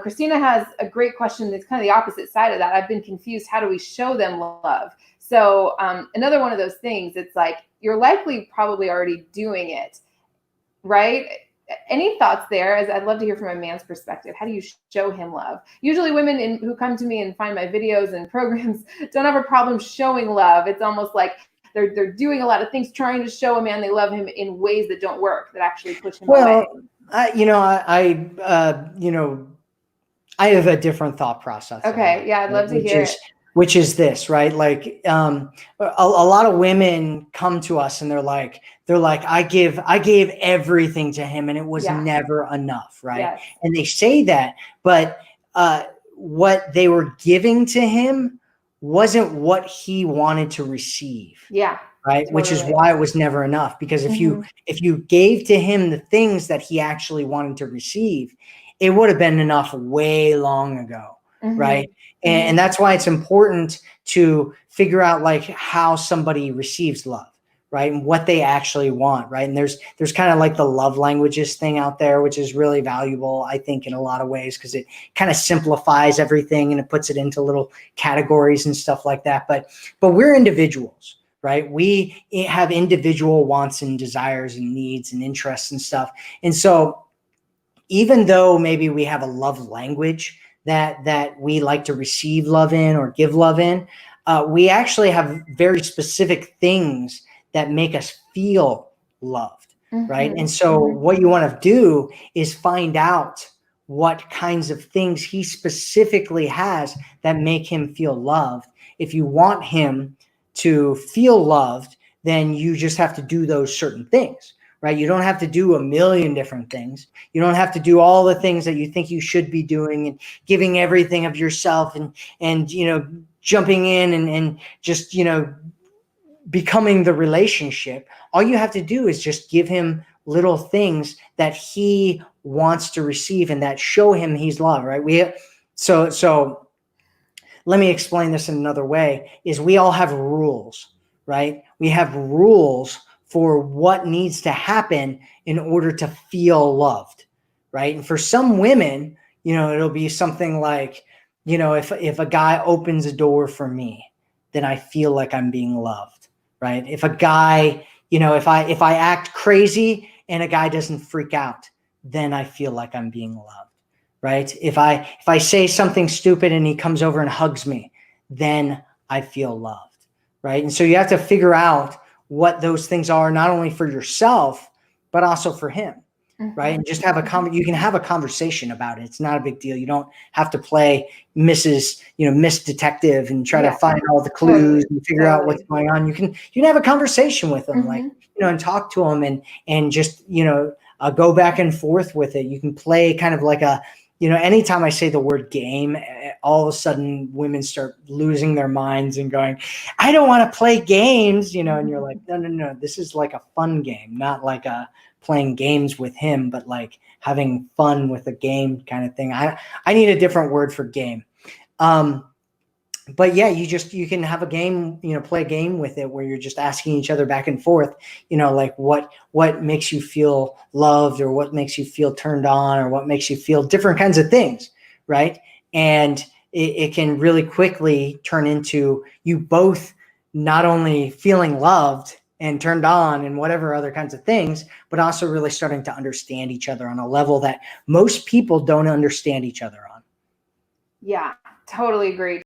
Christina has a great question that's kind of the opposite side of that. I've been confused. How do we show them love? So another one of those things, it's like, you're likely probably already doing it, right? Any thoughts there? As I'd love to hear from a man's perspective. How do you show him love? Usually women who come to me and find my videos and programs don't have a problem showing love. It's almost like they're doing a lot of things trying to show a man they love him in ways that don't work, that actually push him away. I have a different thought process. Okay. Yeah. I'd love to hear it. Which is this, right? Like, a lot of women come to us and they're like, I gave everything to him and it was never enough. Right. Yes. And they say that, but, what they were giving to him wasn't what he wanted to receive. Yeah. Right. Totally. Which is why it was never enough, because if you gave to him the things that he actually wanted to receive, it would have been enough way long ago. Right. And that's why it's important to figure out like how somebody receives love, right? And what they actually want. Right. And there's kind of like the love languages thing out there, which is really valuable, I think, in a lot of ways, because it kind of simplifies everything and it puts it into little categories and stuff like that. But we're individuals, right? We have individual wants and desires and needs and interests and stuff. And so even though maybe we have a love language that we like to receive love in or give love in, we actually have very specific things that make us feel loved, right? And so what you want to do is find out what kinds of things he specifically has that make him feel loved. If you want him to feel loved, then you just have to do those certain things. Right? You don't have to do a million different things. You don't have to do all the things that you think you should be doing and giving everything of yourself and jumping in and just, becoming the relationship. All you have to do is just give him little things that he wants to receive and that show him he's loved, right? So let me explain this in another way, is we all have rules, right? We have rules for what needs to happen in order to feel loved, right? And for some women, it'll be something like, if a guy opens a door for me, then I feel like I'm being loved, right? If a guy, if I act crazy and a guy doesn't freak out, then I feel like I'm being loved, right? If I say something stupid and he comes over and hugs me, then I feel loved, right? And so you have to figure out what those things are, not only for yourself, but also for him, right? And just you can have a conversation about it. It's not a big deal. You don't have to play Miss Detective and try to find all the clues and figure out what's going on. You can have a conversation with them, and talk to them and just, go back and forth with it. You can play kind of like anytime I say the word game, all of a sudden women start losing their minds and going, I don't want to play games, and you're like, no, this is like a fun game, not like playing games with him, but like having fun with a game kind of thing. I need a different word for game. But yeah, you can have a game, play a game with it where you're just asking each other back and forth, like what makes you feel loved or what makes you feel turned on or what makes you feel different kinds of things, right? And it can really quickly turn into you both not only feeling loved and turned on and whatever other kinds of things, but also really starting to understand each other on a level that most people don't understand each other on. Yeah, totally agree.